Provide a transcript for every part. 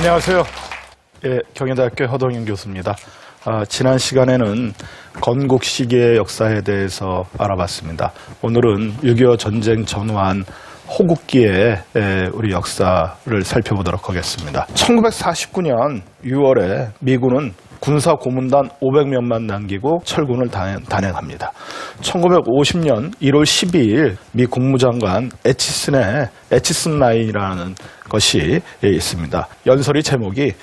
안녕하세요. 예, 경희대학교 허동윤 교수입니다. 지난 시간에는 건국 시기의 역사에 대해서 알아봤습니다. 오늘은 6.25 전쟁 전후한 호국기의 우리 역사를 살펴보도록 하겠습니다. 1949년 6월에 미군은 군사 고문단 500명만 남기고 철군을 단행합니다. 1950년 1월 12일 미 국무장관 에치슨 라인이라는 것이 있습니다. 연설의 제목이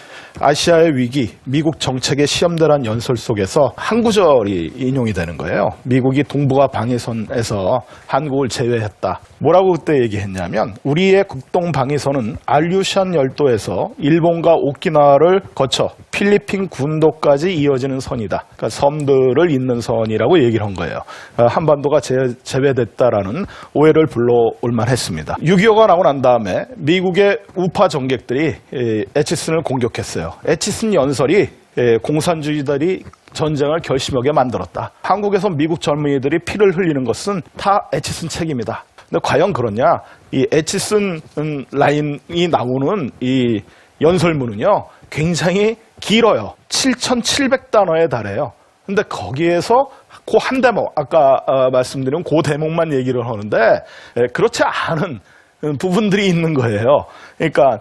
아시아의 위기, 미국 정책의 시험대란 연설 속에서 한 구절이 인용이 되는 거예요. 미국이 동북아 방위선에서 한국을 제외했다. 뭐라고 그때 얘기했냐면 우리의 극동 방위선은 알류샨 열도에서 일본과 오키나와를 거쳐 필리핀 군도까지 이어지는 선이다. 그러니까 섬들을 잇는 선이라고 얘기를 한 거예요. 한반도가 제외됐다라는 오해를 불러올 만했습니다. 6.25가 나고 난 다음에 미국의 우파 정객들이 에치슨을 공격했어요. 에치슨 연설이 공산주의자들이 전쟁을 결심하게 만들었다. 한국에서 미국 젊은이들이 피를 흘리는 것은 다 에치슨 책임이다. 근데 과연 그러냐? 이 에치슨 라인이 나오는 이 연설문은요, 굉장히 길어요. 7,700단어에 달해요. 근데 거기에서 그 한 대목, 아까 말씀드린 그 대목만 얘기를 하는데, 그렇지 않은 부분들이 있는 거예요. 그러니까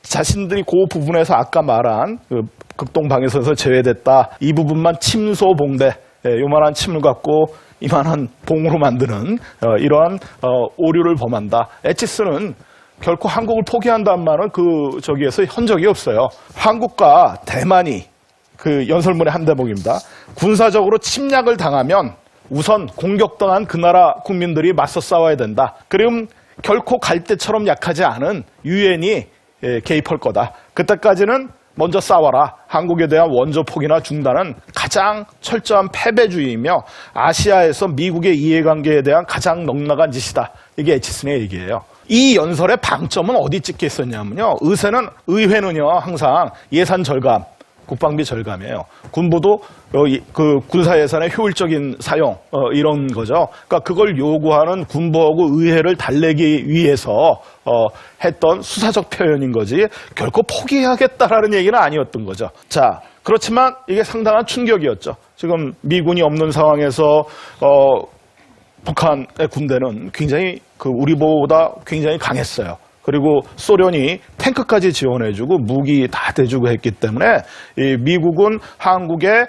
자신들이 그 부분에서 아까 말한 그 극동방위선에서 제외됐다. 이 부분만 침소봉대, 요만한 침을 갖고 이만한 봉으로 만드는 이러한 오류를 범한다. 에치슨은 결코 한국을 포기한다는 말은 저기에서 한 적이 없어요. 한국과 대만이 그 연설문의 한 대목입니다. 군사적으로 침략을 당하면 우선 공격당한 그 나라 국민들이 맞서 싸워야 된다. 그럼 결코 갈대처럼 약하지 않은 유엔이 개입할 거다. 그때까지는 먼저 싸워라. 한국에 대한 원조 포기나 중단은 가장 철저한 패배주의이며 아시아에서 미국의 이해관계에 대한 가장 넉넉한 짓이다. 이게 에치슨의 얘기예요. 이 연설의 방점은 어디 찍혀 있었냐면요. 의회는요, 항상 예산 절감, 국방비 절감이에요. 군부도 그 군사 예산의 효율적인 사용, 이런 거죠. 그러니까 그걸 요구하는 군부하고 의회를 달래기 위해서 했던 수사적 표현인 거지 결코 포기하겠다라는 얘기는 아니었던 거죠. 자, 그렇지만 이게 상당한 충격이었죠. 지금 미군이 없는 상황에서 북한의 군대는 굉장히 우리보다 굉장히 강했어요. 그리고 소련이 탱크까지 지원해주고 무기 다 대주고 했기 때문에 이 미국은 한국에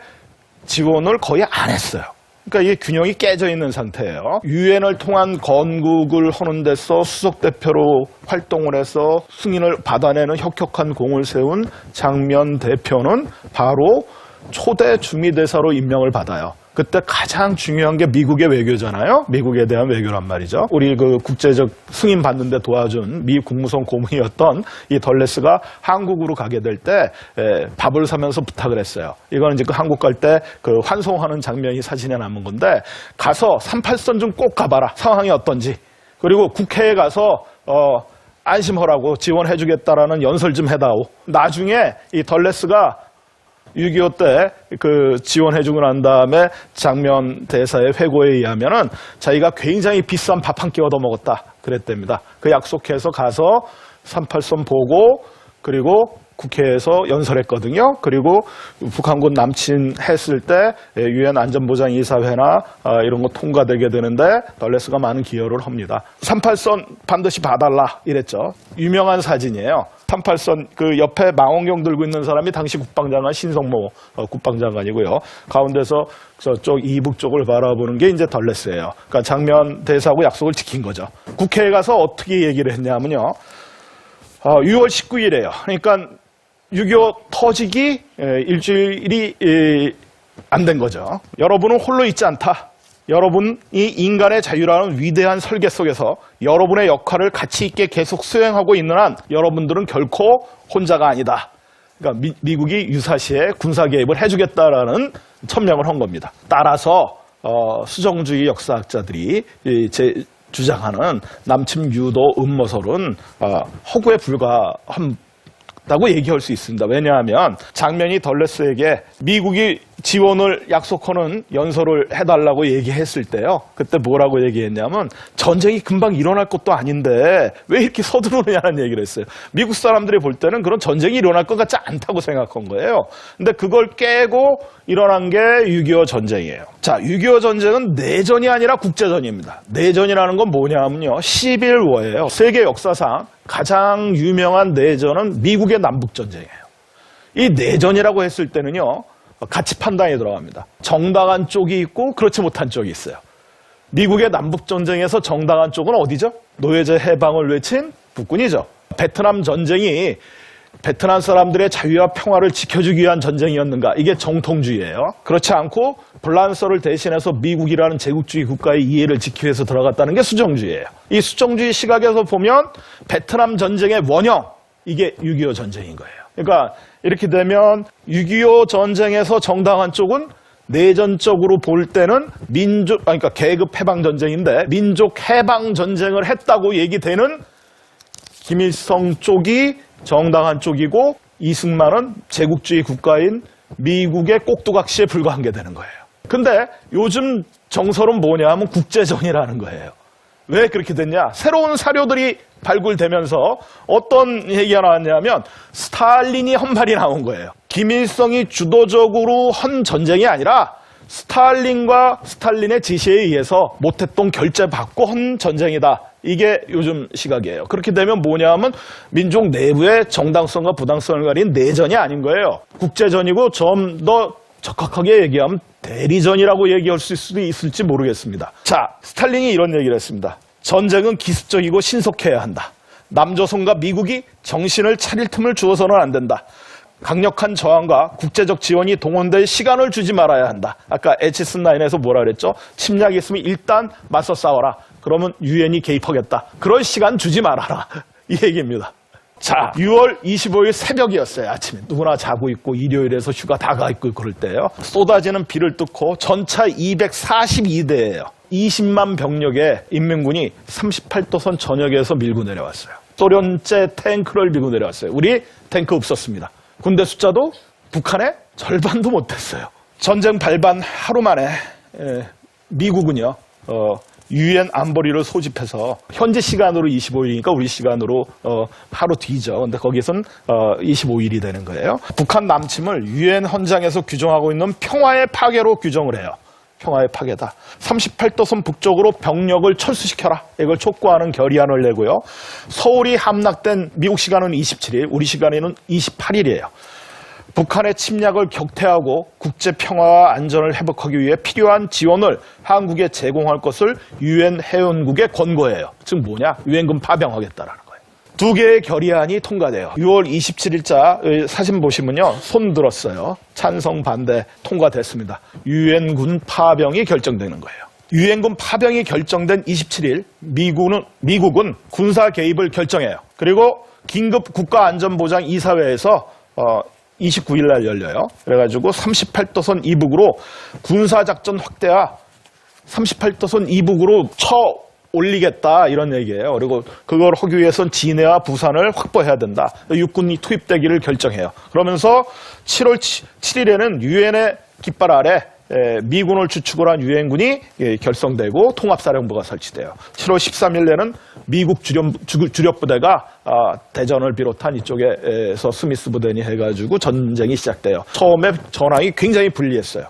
지원을 거의 안 했어요. 그러니까 이 균형이 깨져 있는 상태예요. 유엔을 통한 건국을 하는 데서 수석대표로 활동을 해서 승인을 받아내는 혁혁한 공을 세운 장면 대표는 바로 초대 주미대사로 임명을 받아요. 그때 가장 중요한 게 미국의 외교잖아요. 미국에 대한 외교란 말이죠. 우리 국제적 승인 받는데 도와준 미 국무성 고문이었던 이 덜레스가 한국으로 가게 될 때 밥을 사면서 부탁을 했어요. 이거는 이제 한국 갈 때 환송하는 장면이 사진에 남은 건데 가서 38선 좀 꼭 가봐라. 상황이 어떤지. 그리고 국회에 가서 안심하라고 지원해주겠다라는 연설 좀 해다오. 나중에 이 덜레스가 6.25 때 지원해주고 난 다음에 장면 대사의 회고에 의하면은 자기가 굉장히 비싼 밥 한 끼 얻어먹었다 그랬답니다. 그 약속해서 가서 38선 보고 그리고 국회에서 연설했거든요. 그리고 북한군 남침했을 때 유엔 안전보장이사회나 이런 거 통과되게 되는데 덜레스가 많은 기여를 합니다. 38선 반드시 봐달라 이랬죠. 유명한 사진이에요. 38선 옆에 망원경 들고 있는 사람이 당시 국방장관 신성모 국방장관이고요. 가운데서 저쪽 이북 쪽을 바라보는 게 이제 덜레스예요. 그러니까 장면 대사하고 약속을 지킨 거죠. 국회에 가서 어떻게 얘기를 했냐면요. 6월 19일이에요. 그러니까 6.25 터지기 일주일이 안 된 거죠. 여러분은 홀로 있지 않다. 여러분이 인간의 자유라는 위대한 설계 속에서 여러분의 역할을 가치 있게 계속 수행하고 있는 한 여러분들은 결코 혼자가 아니다. 그러니까 미국이 유사시에 군사 개입을 해주겠다라는 천명을 한 겁니다. 따라서 수정주의 역사학자들이 주장하는 남침 유도 음모설은 허구에 불과한 다고 얘기할 수 있습니다. 왜냐하면 장면이 덜레스에게 미국이 지원을 약속하는 연설을 해달라고 얘기했을 때요. 그때 뭐라고 얘기했냐면 전쟁이 금방 일어날 것도 아닌데 왜 이렇게 서두르느냐는 얘기를 했어요. 미국 사람들이 볼 때는 그런 전쟁이 일어날 것 같지 않다고 생각한 거예요. 근데 그걸 깨고 일어난 게 6.25 전쟁이에요. 자, 6.25 전쟁은 내전이 아니라 국제전입니다. 내전이라는 건 뭐냐면요. 시빌워예요. 세계 역사상 가장 유명한 내전은 미국의 남북전쟁이에요. 이 내전이라고 했을 때는요. 가치 판단이 들어갑니다. 정당한 쪽이 있고 그렇지 못한 쪽이 있어요. 미국의 남북전쟁에서 정당한 쪽은 어디죠? 노예제 해방을 외친 북군이죠. 베트남 전쟁이 베트남 사람들의 자유와 평화를 지켜주기 위한 전쟁이었는가? 이게 정통주의예요. 그렇지 않고 불란서를 대신해서 미국이라는 제국주의 국가의 이해를 지키기 위해서 들어갔다는 게 수정주의예요. 이 수정주의 시각에서 보면 베트남 전쟁의 원형, 이게 6.25 전쟁인 거예요. 그러니까 이렇게 되면 6.25 전쟁에서 정당한 쪽은 내전적으로 볼 때는 그러니까 계급 해방 전쟁인데 민족 해방 전쟁을 했다고 얘기되는 김일성 쪽이 정당한 쪽이고 이승만은 제국주의 국가인 미국의 꼭두각시에 불과한 게 되는 거예요. 근데 요즘 정설은 뭐냐 하면 국제전이라는 거예요. 왜 그렇게 됐냐? 새로운 사료들이 발굴되면서 어떤 얘기가 나왔냐면 스탈린이 한 말이 나온 거예요. 김일성이 주도적으로 한 전쟁이 아니라 스탈린과 스탈린의 지시에 의해서 못했던 결제받고 한 전쟁이다. 이게 요즘 시각이에요. 그렇게 되면 뭐냐 하면 민족 내부의 정당성과 부당성을 가린 내전이 아닌 거예요. 국제전이고 좀 더 적확하게 얘기하면 대리전이라고 얘기할 수도 있을지 모르겠습니다. 자, 스탈린이 이런 얘기를 했습니다. 전쟁은 기습적이고 신속해야 한다. 남조선과 미국이 정신을 차릴 틈을 주어서는 안 된다. 강력한 저항과 국제적 지원이 동원될 시간을 주지 말아야 한다. 아까 H9에서 뭐라 그랬죠? 침략이 있으면 일단 맞서 싸워라. 그러면 유엔이 개입하겠다. 그럴 시간 주지 말아라. 이 얘기입니다. 자, 6월 25일 새벽이었어요. 아침에 누구나 자고 있고 일요일에서 휴가 다 가 있고 그럴 때요. 쏟아지는 비를 뚫고 전차 242대예요. 20만 병력의 인민군이 38도선 전역에서 밀고 내려왔어요. 소련제 탱크를 밀고 내려왔어요. 우리 탱크 없었습니다. 군대 숫자도 북한의 절반도 못했어요. 전쟁 발반 하루 만에 미국은요. 유엔 안보리를 소집해서 현지 시간으로 25일이니까 우리 시간으로 하루 뒤죠. 근데 거기서는 25일이 되는 거예요. 북한 남침을 유엔 헌장에서 규정하고 있는 평화의 파괴로 규정을 해요. 평화의 파괴다. 38도선 북쪽으로 병력을 철수시켜라. 이걸 촉구하는 결의안을 내고요. 서울이 함락된 미국 시간은 27일, 우리 시간에는 28일이에요. 북한의 침략을 격퇴하고 국제 평화와 안전을 회복하기 위해 필요한 지원을 한국에 제공할 것을 유엔 회원국에 권고해요. 즉 뭐냐? 유엔군 파병하겠다라는 거예요. 두 개의 결의안이 통과돼요. 6월 27일자 사진 보시면요. 손 들었어요. 찬성 반대 통과됐습니다. 유엔군 파병이 결정되는 거예요. 유엔군 파병이 결정된 27일 미국은 군사 개입을 결정해요. 그리고 긴급 국가안전보장 이사회에서 29일 날 열려요. 그래가지고 38도선 이북으로 군사작전 확대와 38도선 이북으로 쳐 올리겠다 이런 얘기예요. 그리고 그걸 하기 위해서는 진해와 부산을 확보해야 된다. 육군이 투입되기를 결정해요. 그러면서 7월 7일에는 유엔의 깃발 아래 미군을 주축으로 한 유엔군이 결성되고 통합사령부가 설치돼요. 7월 13일에는 미국 주력부대가 대전을 비롯한 이쪽에서 스미스 부대니 해가지고 전쟁이 시작돼요. 처음에 전황이 굉장히 불리했어요.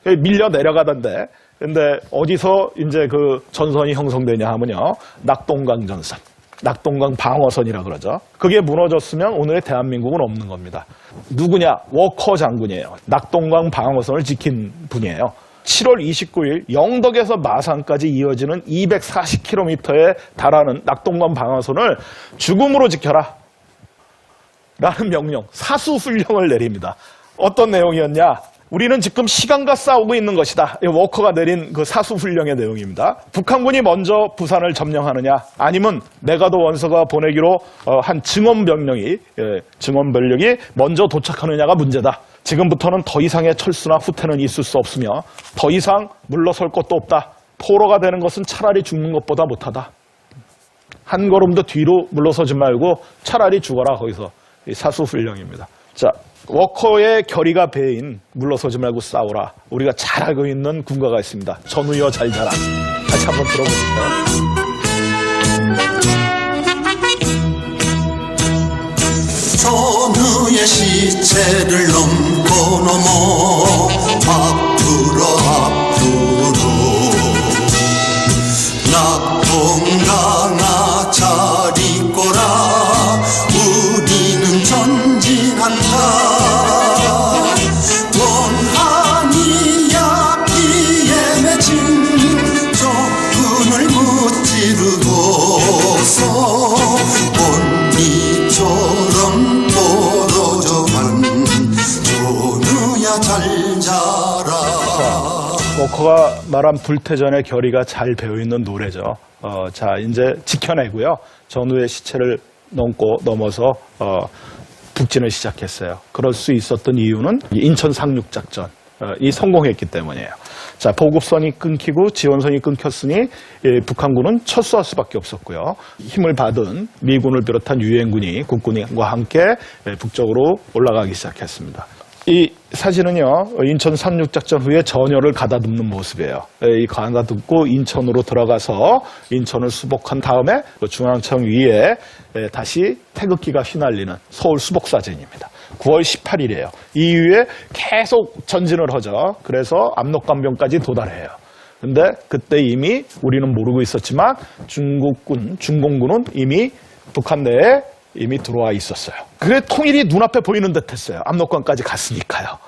밀려 내려가던데, 근데 어디서 이제 그 전선이 형성되냐 하면요, 낙동강 전선. 낙동강 방어선이라 그러죠. 그게 무너졌으면 오늘의 대한민국은 없는 겁니다. 누구냐? 워커 장군이에요. 낙동강 방어선을 지킨 분이에요. 7월 29일 영덕에서 마산까지 이어지는 240km에 달하는 낙동강 방어선을 죽음으로 지켜라 라는 명령, 사수훈령을 내립니다. 어떤 내용이었냐? 우리는 지금 시간과 싸우고 있는 것이다. 워커가 내린 그 사수훈령의 내용입니다. 북한군이 먼저 부산을 점령하느냐, 아니면 메가도 원서가 보내기로 한 증원병력이 먼저 도착하느냐가 문제다. 지금부터는 더 이상의 철수나 후퇴는 있을 수 없으며 더 이상 물러설 것도 없다. 포로가 되는 것은 차라리 죽는 것보다 못하다. 한 걸음도 뒤로 물러서지 말고 차라리 죽어라. 거기서 사수훈령입니다. 자, 워커의 결의가 배인 물러서지 말고 싸워라. 우리가 잘 알고 있는 군가가 있습니다. 전우여 잘 자라. 같이 한번 들어보실까요? 전우의 시체를 넘고 넘어 앞으로 낙동강아 잘 있거라 우리는 전진한다 원한이야 피에 맺힌 적군을 무찌르고서 언니처럼 떨어져간 전우야 잘 자라. 워커가 말한 불태전의 결의가 잘 배어있는 노래죠. 자, 이제 지켜내고요. 전우의 시체를 넘어서 북진을 시작했어요. 그럴 수 있었던 이유는 인천 상륙작전 이 성공했기 때문이에요. 자, 보급선이 끊기고 지원선이 끊겼으니 북한군은 철수할 수밖에 없었고요. 힘을 받은 미군을 비롯한 유엔군이 국군과 함께 북쪽으로 올라가기 시작했습니다. 이 사진은요, 인천 상륙작전 후에 전열을 가다듬는 모습이에요. 이 가다듬고 인천으로 들어가서 인천을 수복한 다음에 중앙청 위에 다시 태극기가 휘날리는 서울 수복 사진입니다. 9월 18일이에요. 이후에 계속 전진을 하죠. 그래서 압록강변까지 도달해요. 근데 그때 이미 우리는 모르고 있었지만 중공군은 이미 북한 내에 이미 들어와 있었어요. 그게 통일이 눈앞에 보이는 듯 했어요. 압록강까지 갔으니까요.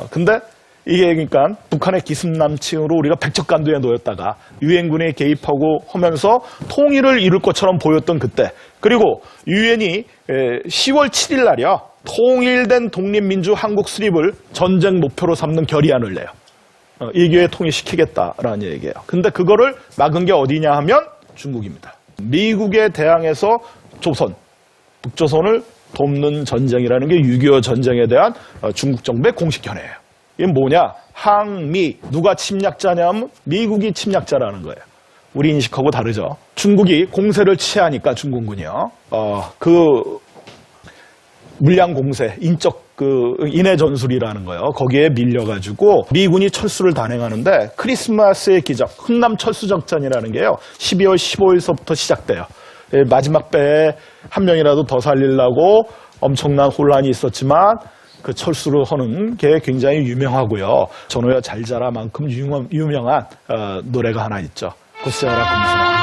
근데 이게 그러니까 북한의 기습남침으로 우리가 백척간도에 놓였다가 유엔군이 개입하고 하면서 통일을 이룰 것처럼 보였던 그때, 그리고 유엔이 10월 7일 날이요, 통일된 독립민주 한국 수립을 전쟁 목표로 삼는 결의안을 내요. 이 기회에 통일시키겠다라는 얘기예요. 근데 그거를 막은 게 어디냐 하면 중국입니다. 미국에 대항해서 북조선을 돕는 전쟁이라는 게 6.25 전쟁에 대한 중국 정부의 공식 견해예요. 이게 뭐냐? 항미. 누가 침략자냐면 미국이 침략자라는 거예요. 우리 인식하고 다르죠. 중국이 공세를 취하니까 중공군이요. 물량 공세, 인해 전술이라는 거예요. 거기에 밀려가지고 미군이 철수를 단행하는데 크리스마스의 기적, 흥남 철수작전이라는 게요. 12월 15일서부터 시작돼요. 마지막 배에 한 명이라도 더 살리려고 엄청난 혼란이 있었지만 그 철수를 하는 게 굉장히 유명하고요. 전우야 잘 자라만큼 유명한 노래가 하나 있죠. 곧세어라 금수나.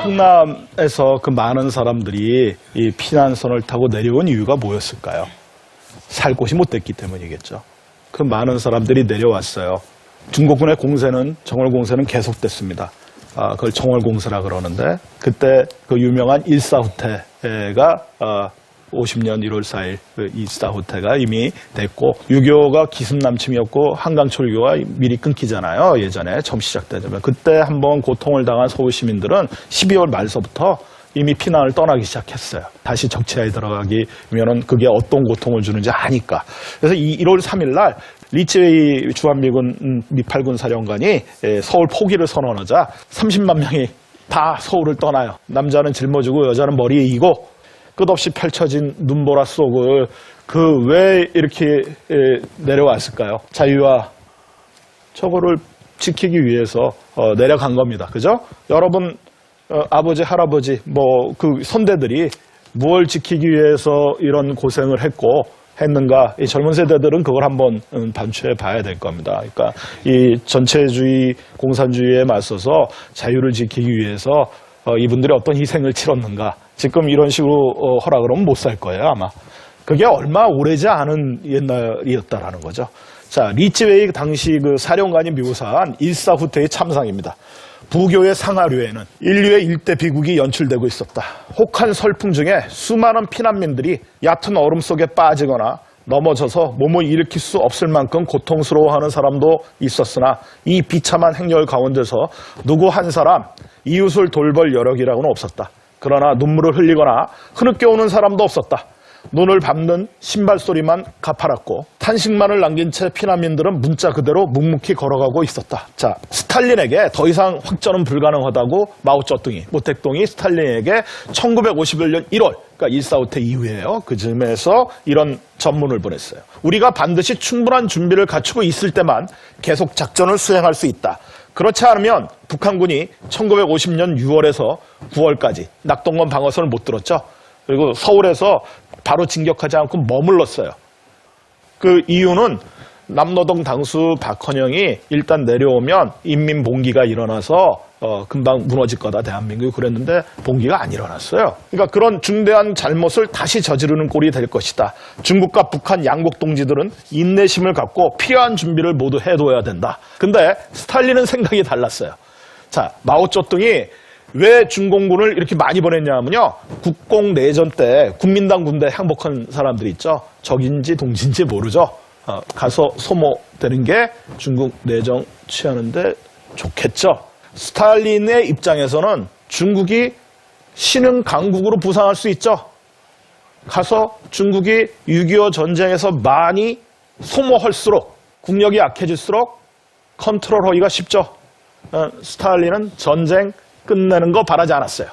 흥남에서 그 많은 사람들이 이 피난선을 타고 내려온 이유가 뭐였을까요? 살 곳이 못 됐기 때문이겠죠. 그 많은 사람들이 내려왔어요. 중국군의 공세는, 정월공세는 계속됐습니다. 그걸 정월공세라 그러는데, 그때 그 유명한 일사후퇴가 50년 1월 4일 그 일사후퇴가 이미 됐고, 6.25가 기습남침이었고 한강철교가 미리 끊기잖아요. 예전에 처음 시작되자면. 그때 한번 고통을 당한 서울 시민들은 12월 말서부터 이미 피난을 떠나기 시작했어요. 다시 적치하에 들어가기면은 그게 어떤 고통을 주는지 아니까. 그래서 1월 3일 날 리츠웨이 주한미군 미8군 사령관이 서울 포기를 선언하자 30만 명이 다 서울을 떠나요. 남자는 짊어지고 여자는 머리에 이고 끝없이 펼쳐진 눈보라 속을 왜 이렇게 내려왔을까요? 자유와 저거를 지키기 위해서 내려간 겁니다. 그죠? 여러분 아버지, 할아버지, 그 선대들이 무엇을 지키기 위해서 이런 고생을 했는가, 이 젊은 세대들은 그걸 한번 반추해 봐야 될 겁니다. 그러니까 이 전체주의, 공산주의에 맞서서 자유를 지키기 위해서 이분들이 어떤 희생을 치렀는가, 지금 이런 식으로 하라 그러면 못 살 거예요, 아마. 그게 얼마 오래지 않은 옛날이었다라는 거죠. 자, 리츠웨이 당시 그 사령관이 묘사한 일사후퇴의 참상입니다. 부교의 상하류에는 인류의 일대 비극이 연출되고 있었다. 혹한 설풍 중에 수많은 피난민들이 얕은 얼음 속에 빠지거나 넘어져서 몸을 일으킬 수 없을 만큼 고통스러워하는 사람도 있었으나 이 비참한 행렬 가운데서 누구 한 사람 이웃을 돌볼 여력이라고는 없었다. 그러나 눈물을 흘리거나 흐느껴 오는 사람도 없었다. 눈을 밟는 신발 소리만 가파랐고 탄식만을 남긴 채 피난민들은 문자 그대로 묵묵히 걸어가고 있었다. 자, 스탈린에게 더 이상 확전은 불가능하다고 마오쩌둥이, 모택동이 스탈린에게 1951년 1월, 그러니까 일사후퇴 이후에요. 그 즈음에서 이런 전문을 보냈어요. 우리가 반드시 충분한 준비를 갖추고 있을 때만 계속 작전을 수행할 수 있다. 그렇지 않으면 북한군이 1950년 6월에서 9월까지 낙동강 방어선을 못 들었죠. 그리고 서울에서 바로 진격하지 않고 머물렀어요. 그 이유는 남노동 당수 박헌영이 일단 내려오면 인민봉기가 일어나서 금방 무너질 거다 대한민국이 그랬는데 봉기가 안 일어났어요. 그러니까 그런 중대한 잘못을 다시 저지르는 꼴이 될 것이다. 중국과 북한 양국 동지들은 인내심을 갖고 필요한 준비를 모두 해둬야 된다. 근데 스탈린은 생각이 달랐어요. 자, 마오쩌둥이 왜 중공군을 이렇게 많이 보냈냐면요. 국공내전 때 국민당 군대 항복한 사람들이 있죠. 적인지 동지인지 모르죠. 가서 소모되는 게 중국 내정 취하는데 좋겠죠. 스탈린의 입장에서는 중국이 신흥 강국으로 부상할 수 있죠. 가서 중국이 6.25 전쟁에서 많이 소모할수록 국력이 약해질수록 컨트롤하기가 쉽죠. 스탈린은 전쟁 끝내는 거 바라지 않았어요.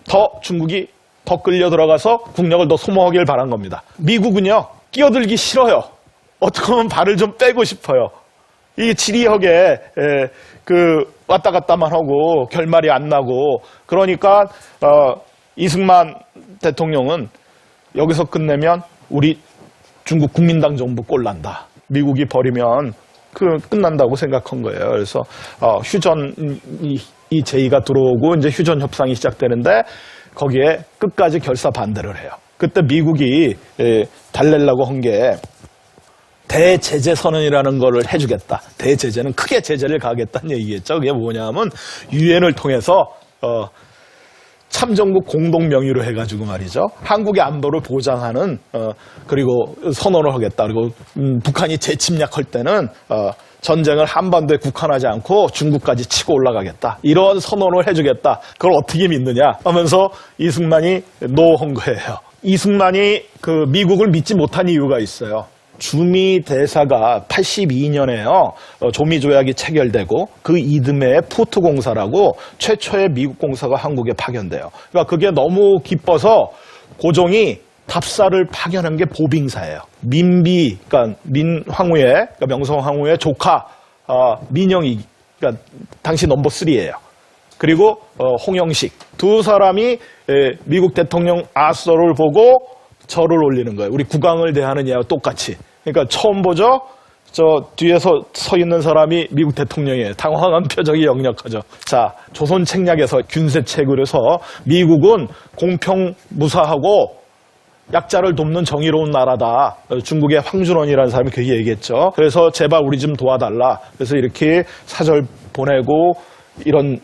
더 중국이 더 끌려 들어가서 국력을 더 소모하길 바란 겁니다. 미국은요, 끼어들기 싫어요. 어떻게 보면 발을 좀 빼고 싶어요. 이게 지리하게 왔다 갔다만 하고 결말이 안 나고 그러니까 이승만 대통령은 여기서 끝내면 우리 중국 국민당 정부 꼴난다. 미국이 버리면 끝난다고 생각한 거예요. 그래서 휴전이 제의가 들어오고 이제 휴전 협상이 시작되는데 거기에 끝까지 결사 반대를 해요. 그때 미국이 달래려고 한 게 대제재 선언이라는 거를 해주겠다. 대제재는 크게 제재를 가하겠다는 얘기겠죠. 그게 뭐냐면 유엔을 통해서 참전국 공동 명의로 해가지고 말이죠. 한국의 안보를 보장하는 그리고 선언을 하겠다. 그리고 북한이 재침략할 때는 전쟁을 한반도에 국한하지 않고 중국까지 치고 올라가겠다. 이런 선언을 해주겠다. 그걸 어떻게 믿느냐 하면서 이승만이 노한 거예요. 이승만이 미국을 믿지 못한 이유가 있어요. 주미 대사가 82년에요. 조미 조약이 체결되고 그 이듬해에 푸트 공사라고 최초의 미국 공사가 한국에 파견돼요. 그러니까 그게 너무 기뻐서 고종이 답사를 파견한 게 보빙사예요. 민비, 그러니까 민황후의, 그러니까 명성황후의 조카 민영이, 그러니까 당시 넘버 3예요. 그리고 홍영식 두 사람이 미국 대통령 아서를 보고 절을 올리는 거예요. 우리 국왕을 대하는 예와 똑같이. 그러니까 처음 보죠. 저 뒤에서 서 있는 사람이 미국 대통령이에요. 당황한 표정이 역력하죠. 자, 조선 책략에서 균세책을 해서 미국은 공평무사하고 약자를 돕는 정의로운 나라다. 중국의 황준원이라는 사람이 그렇게 얘기했죠. 그래서 제발 우리 좀 도와달라. 그래서 이렇게 사절 보내고 이런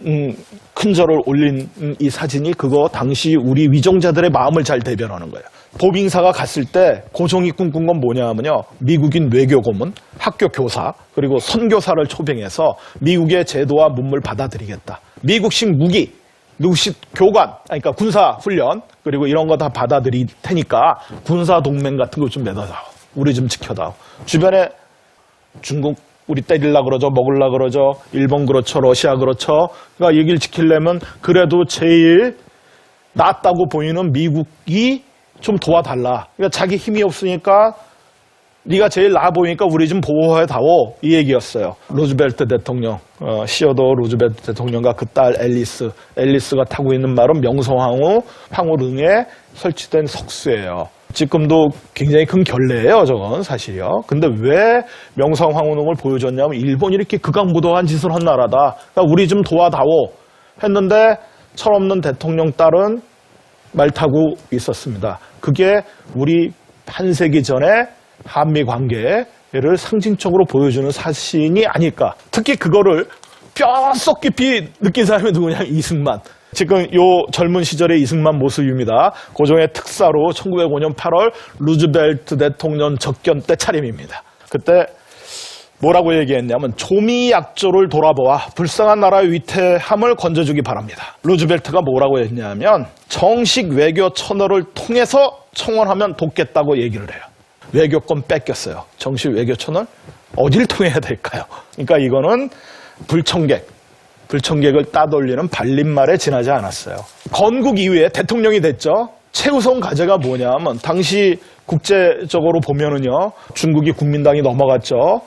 큰 절을 올린 이 사진이 그거 당시 우리 위정자들의 마음을 잘 대변하는 거예요. 보빙사가 갔을 때 고종이 꿈꾼 건 뭐냐면요. 미국인 외교고문, 학교 교사, 그리고 선교사를 초빙해서 미국의 제도와 문물 받아들이겠다. 미국식 무기, 미국식 교관, 그러니까 군사 훈련, 그리고 이런 거 다 받아들일 테니까 군사 동맹 같은 거 좀 맺어다오. 우리 좀 지켜다오. 주변에 중국 우리 때리려고 그러죠. 먹으려고 그러죠. 일본 그렇죠. 러시아 그렇죠. 그러니까 얘기를 지키려면 그래도 제일 낫다고 보이는 미국이 좀 도와달라. 그러니까 자기 힘이 없으니까 네가 제일 나아 보이니까 우리 좀 보호해다오. 이 얘기였어요. 루즈벨트 대통령, 시어도 루즈벨트 대통령과 그 딸 앨리스가 타고 있는 말은 명성황후 황후릉에 설치된 석수예요. 지금도 굉장히 큰 결례예요, 저건 사실이요. 근데 왜 명성황후릉을 보여줬냐면 일본이 이렇게 극악무도한 짓을 한 나라다. 그러니까 우리 좀 도와다오 했는데 철없는 대통령 딸은 말 타고 있었습니다. 그게 우리 반세기 전에 한미 관계를 상징적으로 보여주는 사진이 아닐까. 특히 그거를 뼛속 깊이 느낀 사람이 누구냐? 이승만. 지금 요 젊은 시절의 이승만 모습입니다. 고종의 특사로 1905년 8월 루즈벨트 대통령 접견 때 차림입니다. 그때 뭐라고 얘기했냐면 조미약조를 돌아보아 불쌍한 나라의 위태함을 건져주기 바랍니다. 루즈벨트가 뭐라고 했냐면 정식 외교 채널을 통해서 청원하면 돕겠다고 얘기를 해요. 외교권 뺏겼어요. 정식 외교 채널? 어딜 통해야 될까요? 그러니까 이거는 불청객을 따돌리는 발림말에 지나지 않았어요. 건국 이후에 대통령이 됐죠. 최우선 과제가 뭐냐면 당시 국제적으로 보면은요, 중국이 국민당이 넘어갔죠.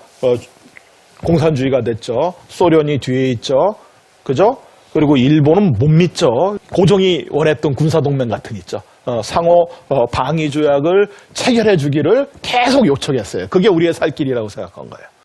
공산주의가 됐죠. 소련이 뒤에 있죠. 그죠? 그리고 일본은 못 믿죠. 고종이 원했던 군사동맹 같은 있죠. 상호 방위 조약을 체결해 주기를 계속 요청했어요. 그게 우리의 살 길이라고 생각한 거예요.